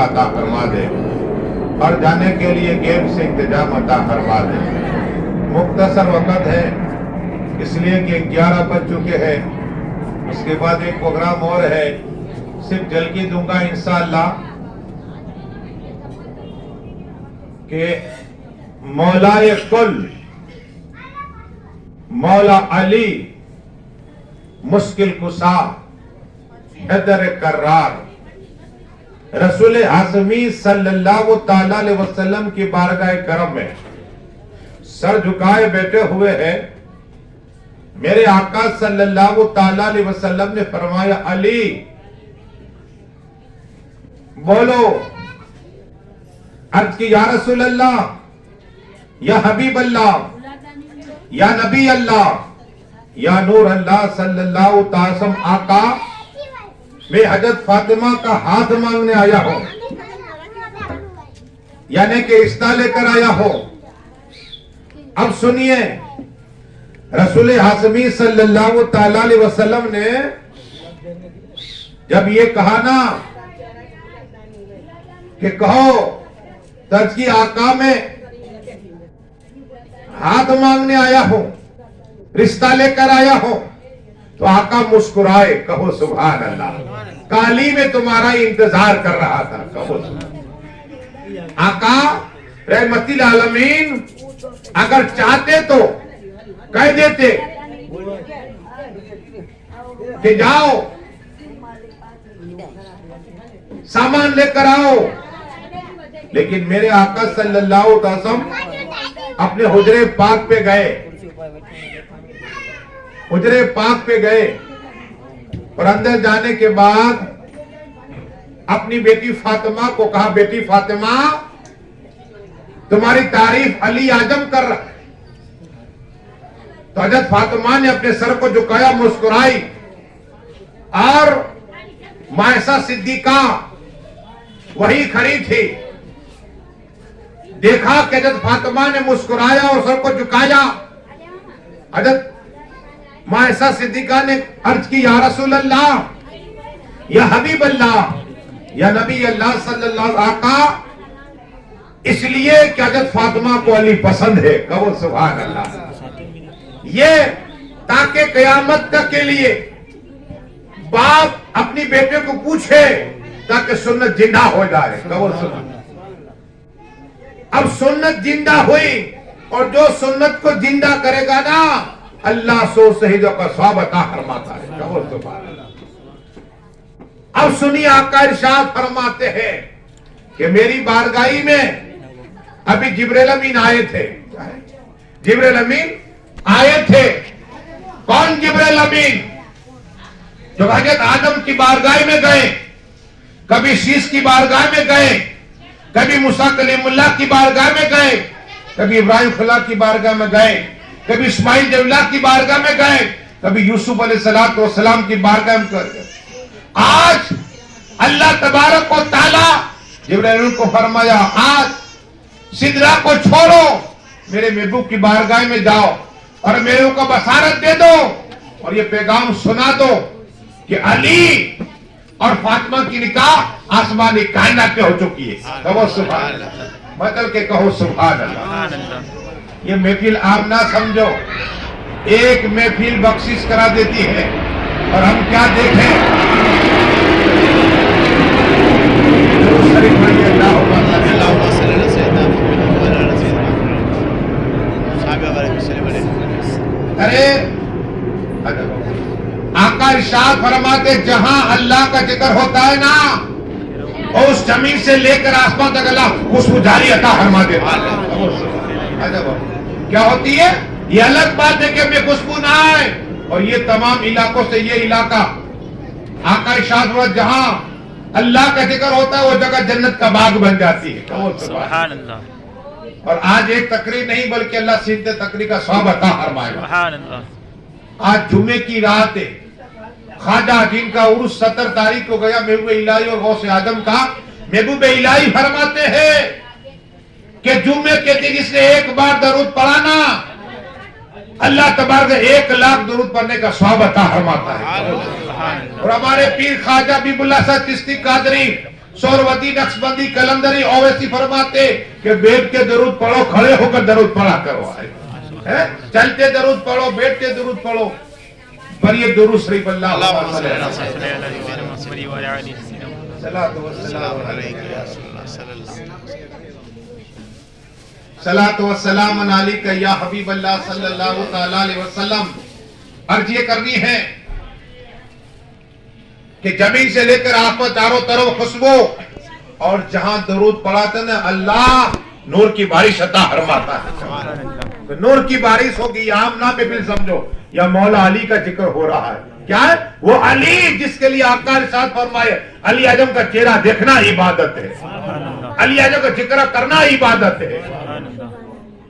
عطا فرما دے اور جانے کے لیے گیپ سے انتظام عطا فرما دے۔ مختصر وقت ہے اس لیے کہ 11 بج چکے ہیں، اس کے بعد ایک پروگرام اور ہے، صرف جلدی دوں گا انشاءاللہ کہ مولا کل مولا علی مشکل کشا حیدر کرار رسول ہاشمی صلی اللہ تعالی علیہ وسلم کی بارگاہ کرم میں سر جھکائے بیٹھے ہوئے ہیں۔ میرے آقا صلی اللہ تعالی علیہ وسلم نے فرمایا علی بولو۔ عرض کی یا رسول اللہ، یا حبیب اللہ، یا نبی اللہ، یا نور اللہ صلی اللہ تعالی وسلم، آقا میں حضرت فاطمہ کا ہاتھ مانگنے آیا ہوں، یعنی کہ رشتہ لے کر آیا ہوں۔ اب سنیے، رسول ہاشمی صلی اللہ تعالی علیہ وسلم نے جب یہ کہا نا کہ کہو ترج کی آقا میں ہاتھ مانگنے آیا ہوں، رشتہ لے کر آیا ہوں، تو آقا مسکرائے، کہو سبحان اللہ، کالی میں تمہارا انتظار کر رہا تھا، کہو سبحان۔ آقا رحمت العالمین اگر چاہتے تو کہہ دیتے کہ جاؤ سامان لے کر آؤ، لیکن میرے آقا صلی اللہ علیہ وسلم اپنے حجرے پاک پہ گئے، حجرے پاک پہ گئے اور اندر جانے کے بعد اپنی بیٹی فاطمہ کو کہا بیٹی فاطمہ تمہاری تعریف علی اعظم کر رہا ہے۔ تو حضرت فاطمہ نے اپنے سر کو جھکایا، مسکرائی، اور مائسہ صدیقہ وہی کھڑی تھی۔ دیکھا کہ حضرت فاطمہ نے مسکرایا اور سر کو جھکایا، حضرت مائسہ صدیقہ نے عرض کی یا رسول اللہ، یا حبیب اللہ، یا نبی اللہ صلی اللہ علیہ وسلم، آقا اس لیے کہ حضرت فاطمہ کو علی پسند ہے، کہو سبحان اللہ۔ یہ تاکہ قیامت تک کے لیے باپ اپنی بیٹے کو پوچھے تاکہ سنت زندہ ہو جائے، کہو سبحان اللہ۔ اب سنت زندہ ہوئی، اور جو سنت کو زندہ کرے گا نا اللہ سو شہیدوں کا ثواب عطا فرماتا ہے، کہو سبحان اللہ۔ اب سنیے آقا ارشاد فرماتے ہیں کہ میری بارگاہی میں ابھی جبریل امین آئے تھے، جبریل امین آئے تھے۔ کون جبریل امین؟ جو حضرت آدم کی بارگاہ میں گئے، کبھی شیش کی بارگاہ میں گئے، کبھی موسیٰ کلیم اللہ کی بارگاہ میں گئے، کبھی ابراہیم خلیل اللہ کی بارگاہ میں گئے، کبھی اسماعیل جلیل اللہ کی بارگاہ میں گئے، کبھی یوسف علیہ السلام کی بارگاہ میں گئے۔ آج اللہ تبارک و تعالی جبریل امین کو فرمایا آج سدرہ کو چھوڑو، میرے محبوب کی بارگاہ میں جاؤ اور میرے کو بشارت دے دو اور یہ پیغام سنا دو کہ علی اور فاطمہ کی نکاح آسمانی کائنات پہ ہو چکی ہے، کہو سبحان اللہ، بدل کے کہو سبحان اللہ۔ یہ محفل آپ نہ سمجھو، ایک محفل بخشش کرا دیتی ہے اور ہم کیا دیکھیں، ارے آقا ارشاد فرماتے جہاں اللہ کا ذکر ہوتا ہے نا، اور اس زمین سے لے کر آسمان تک اللہ خوشبو جاری عطا فرما دیتا ہے۔ کیا ہوتی ہے؟ یہ الگ بات ہے کہ میں خوشبو نہ آئے، اور یہ تمام علاقوں سے یہ علاقہ آقا ارشاد فرماتے جہاں اللہ کا ذکر ہوتا ہے وہ جگہ جنت کا باغ بن جاتی ہے، سبحان اللہ۔ اور آج ایک تقریر نہیں بلکہ اللہ سیدھے تقریر کا ثواب عطا فرمائے گا۔ سبحان اللہ۔ آج جمعے کی رات ہے، خواجہ جن کا عرس 17 تاریخ کو گیا، محبوب الہی اور غوث اعظم کا، محبوب الہی فرماتے ہیں کہ جمعے کے دن اس نے ایک بار درود پڑھا نا، اللہ تبارک 1,00,000 درود پڑھنے کا ثواب عطا فرماتا ہے۔ اور ہمارے پیر خواجہ حبیب اللہ صاحب چشتی قادری سہروردی نقشبندی کلندری اویسی فرماتے کہ بیٹھ کے درود پڑھو، کھڑے ہو کر درود پڑھا کرو، چلتے درود پڑھو، بیٹھتے درود پڑھو، پر یہ درود شریف اللہ صلاۃ و سلام علیک یا حبیب اللہ صلی اللہ تعالی علیہ وسلم. عرض یہ کرنی ہے کہ زمین سے لے کر آسمان چاروں طرف خوشبو، اور جہاں درود پڑھاتے نا اللہ نور کی بارش عطا فرماتا ہے. نور کی بارش ہوگی، عام نام پہ سمجھو یا مولا علی کا ذکر ہو رہا ہے. کیا ہے وہ علی جس کے لیے آقا نے ارشاد فرمایا علی اعظم کا چہرہ دیکھنا عبادت ہے، علی اعظم کا ذکر کرنا عبادت ہے.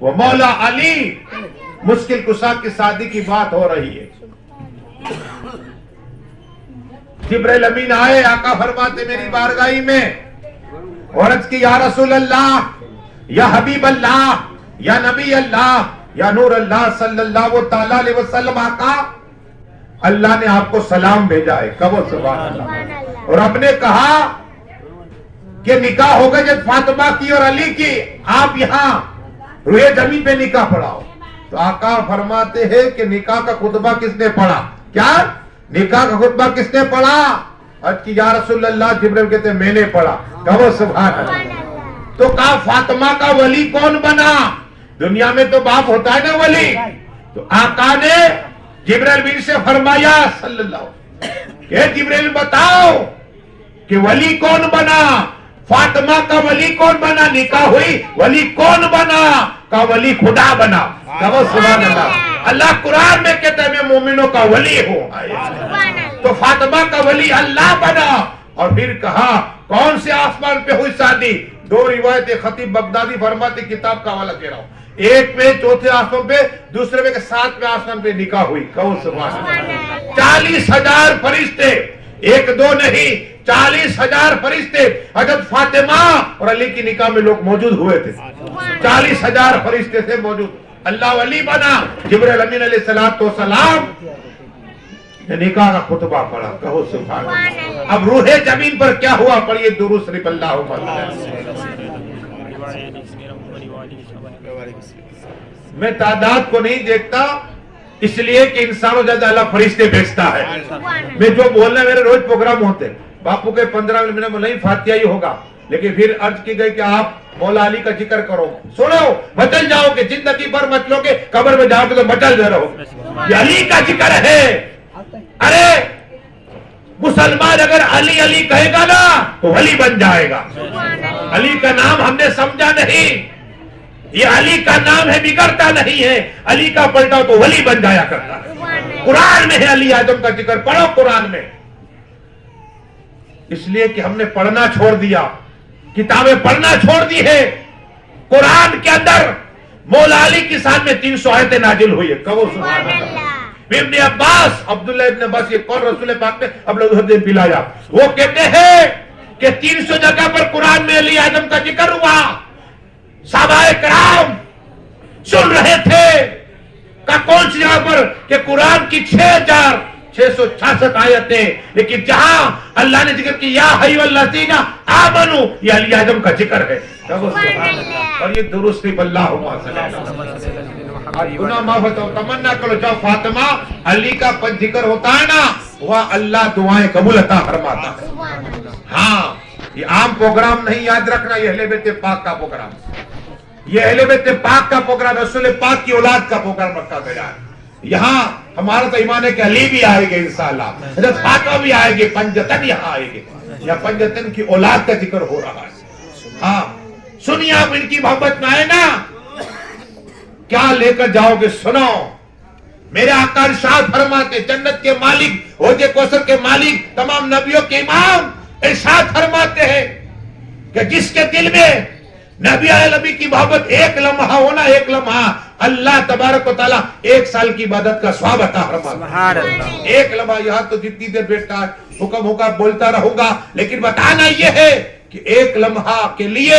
وہ مولا علی مشکل کشا کی شادی کی بات ہو رہی ہے. جبرائیل امین آئے، آقا فرماتے میری بارگاہی میں، عرض کی یا رسول اللہ، یا حبیب اللہ، یا نبی اللہ، یا نور اللہ صلی اللہ تعالی علیہ وسلم، آقا اللہ نے آپ کو سلام بھیجا ہے. کہو سبحان اللہ. اور آپ نے کہا کہ نکاح ہوگا جب فاطمہ کی اور علی کی، آپ یہاں روئے زمین پہ نکاح پڑھاؤ. تو آقا فرماتے ہیں کہ نکاح کا خطبہ کس نے پڑھا؟ کیا نکاح کا خطبہ کس نے پڑھا؟ عرض کی یا رسول اللہ، جبرائیل کہتے ہیں میں نے پڑھا. کہو سبحان اللہ. تو کہا فاطمہ کا ولی کون بنا؟ دنیا میں تو باپ ہوتا ہے نا ولی. تو آقا نے جبرائیل امین سے فرمایا صلی اللہ کہ جبرائیل بتاؤ کہ ولی کون بنا؟ فاطمہ کا ولی کون بنا؟ نکاح ہوئی، ولی کون بنا؟ کا ولی خدا بنا. کہو سبحان اللہ. اللہ قرآن میں کہتا ہے میں مومنوں کا ولی ہوں. تو فاطمہ کا ولی اللہ بنا. اور پھر کہا کون سے آسمان پہ ہوئی شادی؟ دو روایتیں خطیب بغدادی فرماتے، کتاب کا حوالہ دے رہا ہوں، ایک پہ چوتھے آسمان پہ، دوسرے پہ 7ویں آسمان پہ نکاح ہوئی. کہو سبحان اللہ. 40,000 فرشتے، ایک دو نہیں، 40,000 فرشتے حضرت فاطمہ اور علی کی نکاح میں لوگ موجود ہوئے تھے. 40,000 فرشتے تھے موجود. اللہ ولی بنا. جبرائیل امین علیہ السلام نے نکاح کا خطبہ پڑھا. کہو سبحان اللہ. اب روح زمین پر کیا ہوا؟ پڑھیے درود شریف اللہم. میں تعداد کو نہیں دیکھتا، اس لیے کہ انسانوں زیادہ اللہ فرشتے بھیجتا ہے. میں جو بولنا میرے روز پروگرام ہوتے، باپو کے 15 منٹ میں نہیں فاتحہ ہی ہوگا، لیکن پھر عرض کی گئی کہ آپ مولا علی کا ذکر کرو. سنو، بچل جاؤ گے، زندگی بھر مچلو گے، قبر میں جاؤ گے تو مچل دے رہو. یہ علی کا ذکر ہے. ارے مسلمان اگر علی علی کہے گا نا تو ولی بن جائے گا. علی کا نام ہم نے سمجھا نہیں، یہ علی کا نام ہے، بگڑتا نہیں ہے. علی کا پلٹا تو ولی بن جایا کرتا ہے. قرآن میں ہے علی اعظم کا ذکر، پڑھو قرآن میں. اس لیے کہ ہم نے پڑھنا چھوڑ دیا، کتابیں پڑھنا چھوڑ دی ہے. قرآن کے اندر مولا علی کی شان میں 300 آیتیں نازل ہوئی ہے. کہو سبحان اللہ. ابن عباس، عبداللہ ابن عباس، یہ کون رسول پاک نے اب لوگ دن پلایا، وہ کہتے ہیں کہ 300 جگہ پر قرآن میں علی اعظم کا ذکر ہوا. صحابہ کرام سن رہے تھے کہ کون سی جگہ پر کہ قرآن کی 6,666 آیتیں، لیکن جہاں اللہ نے ذکر کی یا ایھا الذین آمنوا، یہ علی اعظم کا ذکر ہے. اور یہ درود شریف اللہم صلی اللہ علیہ وسلم. گناہ معاف ہوتا، تمنا کرو جب فاطمہ علی کا ذکر ہوتا ہے نا، وہ اللہ دعائیں قبول عطا فرماتا ہے. ہاں یہ عام پروگرام نہیں، یاد رکھنا، یہ اہل بیت پاک کا پروگرام، یہ اہل بیت پاک کا پروگرام، رسول پاک کی اولاد کا پروگرام رکھا گیا ہے. یہاں ہمارا تو ایمان ہے کہ علی بھی آئے گے انشاءاللہ، حضرت فاطمہ بھی آئے گے، پنجتن یہاں آئے گے، یا پنجتن کی اولاد کا ذکر ہو رہا ہے. ہاں سنیے، آپ ان کی محبت میں آئے نا، کیا لے کر جاؤ گے؟ سنو، میرے آقا ارشاد فرماتے، جنت کے مالک، حوض کوثر کے مالک، تمام نبیوں کے امام ارشاد فرماتے ہیں کہ جس کے دل میں نبی علیہ نبی کی محبت ایک لمحہ ہونا، ایک لمحہ اللہ تبارک و تعالیٰ 1 سال کی عبادت کا ثواب عطا فرماتا ہے. ایک لمحہ. یہاں تو جتنی دیر بیٹھتا ہے حکم ہوگا بولتا رہوں گا، لیکن بتانا یہ ہے کہ ایک لمحہ کے لیے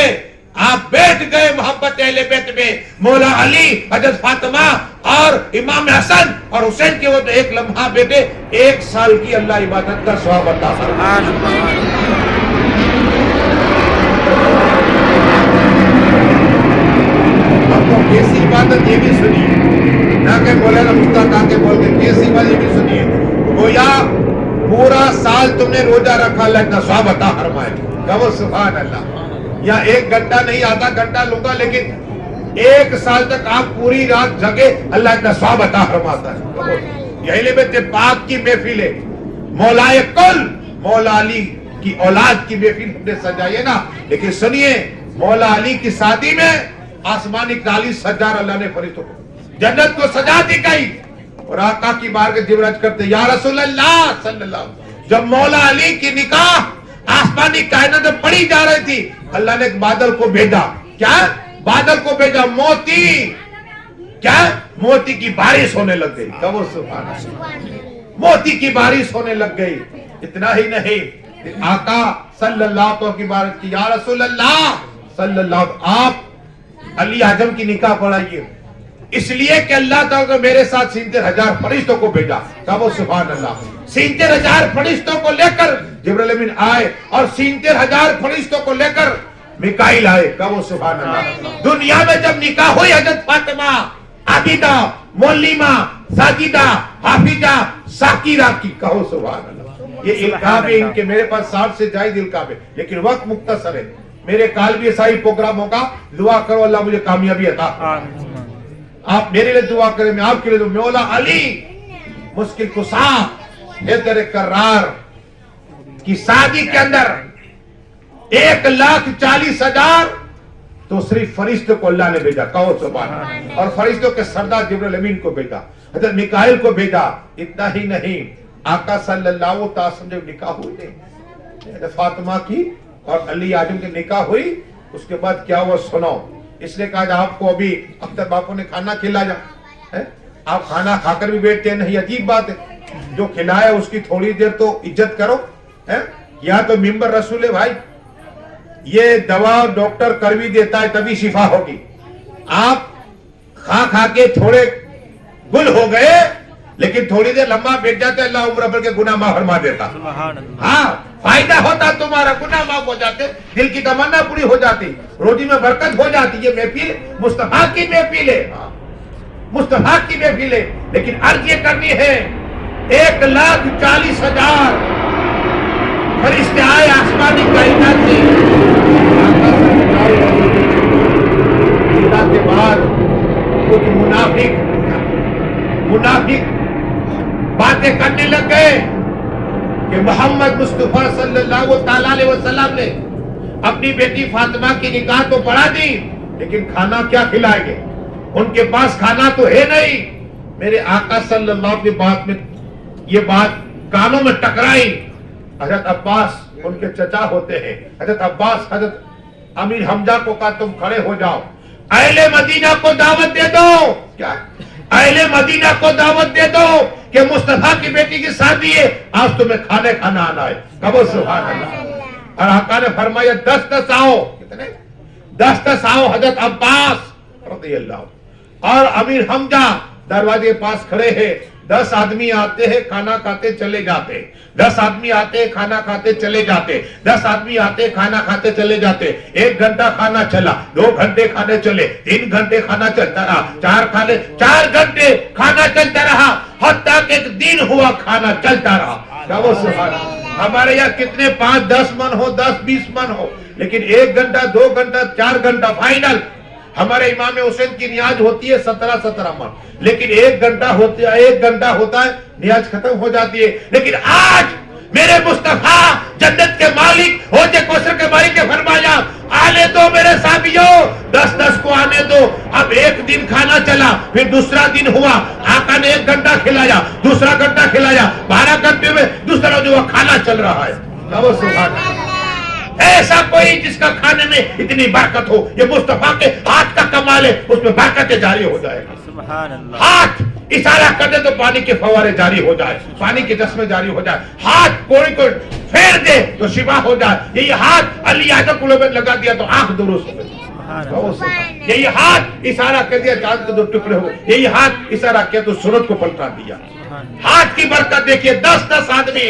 آپ بیٹھ گئے محبت اہل بیت میں، مولا علی، حضرت فاطمہ اور امام حسن اور حسین کے وہ تو ایک لمحہ بیٹھے، 1 سال کی اللہ عبادت کا ثواب عطا فرماتا ہے. روزہ رکھا اللہ اتنا ثواب عطا فرمائے. کہو سبحان اللہ. یا 1 گھنٹہ نہیں آدھا گھنٹہ لوں گا لیکن 1 سال تک آپ پوری رات جگے اللہ اتنا ثواب عطا فرماتا ہے. یہ علم پاک کی محفل ہے. مولا کل مولا علی کی اولاد کی محفل ہم نے سجائی ہے نا. لیکن سنیے مولا علی کی شادی میں آسمانی 41 ہزار اللہ نے فرشتوں کو جنت کو سجا دی گئی. اور آقا کی بارگاہ جبرائیل کرتے یا رسول اللہ صلی اللہ علیہ وسلم. جب مولا علی کی نکاح آسمانی کائنات میں پڑھی جا رہی تھی اللہ نے ایک بادل کو بھیجا. کیا بادل کو بھیجا؟ موتی. کیا موتی کی بارش ہونے لگ گئی. کہو سبحان اللہ. موتی کی بارش ہونے لگ گئی. اتنا ہی نہیں آقا صلی اللہ علیہ وسلم کی بارگاہ کی یا رسول اللہ صلی اللہ علیہ وسلم آپ علی اعظم کی نکاح پڑھائیے. اس لیے کہ اللہ تعالیٰ میرے ساتھ 73,000 فرشتوں کو بھیجا. کہو سبحان اللہ. 73,000 فرشتوں کو لے کر جبرائیل امین آئے اور 73,000 فرشتوں کو لے کر میکائیل آئے. کہو سبحان اللہ. دنیا میں جب نکاح ہوئی حضرت فاطمہ عابدہ معلمہ ساجدہ حافظہ شاکرہ کی. کہو سبحان اللہ. یہ القاب ہے ان کے. میرے پاس 60 سے زائد القاب ہے لیکن وقت مختصر ہے. میرے کال بھی ایسا ہی پروگرام ہوگا. دعا کرو اللہ مجھے کامیابی عطا فرمائے. آپ میرے لیے دعا کریں میں آپ کے لیے. مولا علی مشکل کشا حیدر کرار کی شادی کے اندر 1,40,000 تو صرف فرشتوں کو اللہ نے بھیجا. کہو سبحان اللہ. اور فرشتوں کے سردار جبرائیل امین کو بھیجا. حضرت میکائیل کو بھیجا. اتنا ہی نہیں آقا صلی اللہ علیہ وسلم جب نکاح ہوئی نہیں فاطمہ کی اور علی اعظم کی نکاح ہوئی اس کے بعد کیا ہوا سنو. اس نے کہا آپ کو ابھی اختر باپو نے کھانا کھلایا. آپ کھانا کھا کر بھی بیٹھتے ہیں نہیں. عجیب بات ہے. جو کھلایا اس کی تھوڑی دیر تو عزت کرو. یا تو ممبر رسول ہے بھائی. یہ دوا ڈاکٹر کر بھی دیتا ہے تبھی شفا ہوگی. آپ کھا کے تھوڑے گل ہو گئے لیکن تھوڑی دیر لمبا بیٹھ جاتے اللہ عمر بھر کے گناہ معاف فرما دیتا. ہاں فائدہ ہوتا تمہارا گناہ معاف ہو جاتے. دل کی تمنا پوری ہو جاتی. روزی میں برکت ہو جاتی. یہ محفل مصطفیٰ کی محفل ہے. مصطفیٰ کی محفل ہے. لیکن عرض یہ کرنی ہے 1,40,000 فرشتے آئے آسمانی کائنات سے. کے بعد کچھ منافق باتیں کرنے لگ گئے کہ محمد مصطفیٰ صلی اللہ علیہ وسلم نے اپنی بیٹی فاطمہ کی نکاح تو پڑھا دی لیکن کھانا کیا کھلائیں گے. ان کے پاس کھانا تو ہے نہیں. میرے آقا صلی اللہ علیہ وسلم کی بات میں یہ بات کانوں میں ٹکرائی. حضرت عباس ان کے چچا ہوتے ہیں. حضرت عباس حضرت امیر حمزہ کو کہا تم کھڑے ہو جاؤ. اہل مدینہ کو دعوت دے دو. کیا اہل مدینہ کو دعوت دے دو کہ مصطفیٰ کی بیٹی کی شادی ہے آج تمہیں کھانا آنا ہے. کہو سبحان اللہ. اور آقا نے فرمایا 10 آؤ. کتنے 10 آؤ. حضرت عباس رضی اللہ اور امیر حمزہ دروازے پاس کھڑے ہیں. 10 آدمی آتے ہیں کھانا کھاتے چلے جاتے. 10 آدمی آتے کھانا کھاتے چلے جاتے. 10 آدمی آتے کھانا کھاتے چلے جاتے. 1 گھنٹہ کھانا چلا. 2 گھنٹے کھانے چلے. 3 گھنٹے کھانا چلتا رہا. 4 گھنٹے کھانا چلتا رہا. حتیٰ کہ ایک دن ہوا کھانا چلتا رہا. ہمارے یہاں کتنے 5-10 من ہو 10-20 من ہو لیکن 1 گھنٹہ 2 گھنٹہ 4 گھنٹہ فائنل. ہمارے امام حسین کی نیاز ہوتی ہے 17 من لیکن 1 گھنٹہ ہوتا ہے نیاز ختم ہو جاتی ہے. لیکن آج میرے مصطفیٰ جنت کے مالک حوض کوثر کے مالک نے فرمایا آنے دو میرے صحابیوں 10 کو آنے دو. اب 1 دن کھانا چلا پھر دوسرا دن ہوا. آقا نے 1 گھنٹہ کھلایا دوسرا گھنٹہ کھلایا 12 گھنٹے میں دوسرا جو کھانا چل رہا ہے. ایسا کوئی جس کا کھانے میں اتنی برکت ہو. یہ مصطفیٰ کے ہاتھ کا کمال ہے. اس میں برکتیں جاری ہو جائے گا. ہاتھ اشارہ کر دے تو پانی کے فوارے جاری ہو جائے. پانی کے چشمے جاری ہو جائے. ہاتھ کوئی کو پھیر دے تو شفا ہو جائے. یہی ہاتھ علی اعظم کو لگا دیا تو آنکھ درست ہو گئی. یہی ہاتھ اشارہ کر دیا چاند کے 2 ٹکڑے ہو گئے. یہی ہاتھ اشارہ کیا تو سورج کو پلٹا دیا. ہاتھ کی برکت دیکھیے. 10 آدمی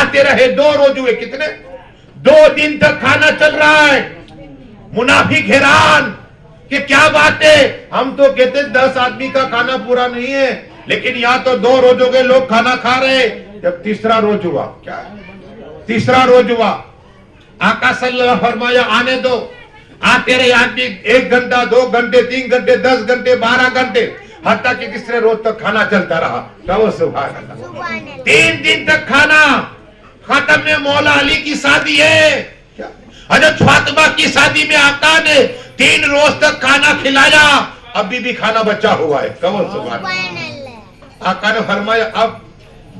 آتے رہے. 2 روز ہوئے. کتنے 2 دن تک کھانا چل رہا ہے. منافق حیران کہ کیا بات ہے. ہم تو کہتے 10 آدمی کا کھانا پورا نہیں ہے لیکن یہاں تو 2 روزوں کے لوگ کھانا کھا رہے. جب تیسرا روز ہوا، کیا تیسرا روز ہوا، آقا صلی اللہ علیہ وسلم فرمایا آنے دو، آتے رہے آدمی 1 گھنٹہ 2 گھنٹے 3 گھنٹے 10 گھنٹے 12 گھنٹے، حتیٰ کہ تیسرے روز تک کھانا چلتا رہا. کہو سبحان اللہ. 3 دن تک کھانا. ختم میں مولا علی کی شادی ہے، حضرت فاطمہ کی شادی میں آقا نے 3 روز تک کھانا کھلایا، ابھی بھی کھانا بچا ہوا ہے. کہو سبحان اللہ. آقا نے فرمایا اب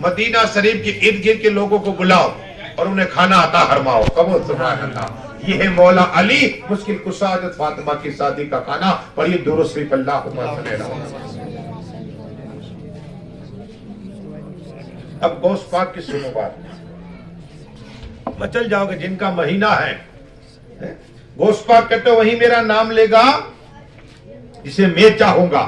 مدینہ شریف کے ارد گرد کے لوگوں کو بلاؤ اور انہیں کھانا عطا فرماؤ. کہو سبحان اللہ. یہ ہے مولا علی مشکل کشا حضرت فاطمہ کی شادی کا کھانا. پڑھیے درود شریف اللہم صلی علی محمد. اب غوث پاک کی سنو بات، مچل جاؤ گے جن کا مہینہ ہے. غوث پاک کہتے وہی میرا نام لے گا جسے میں چاہوں گا.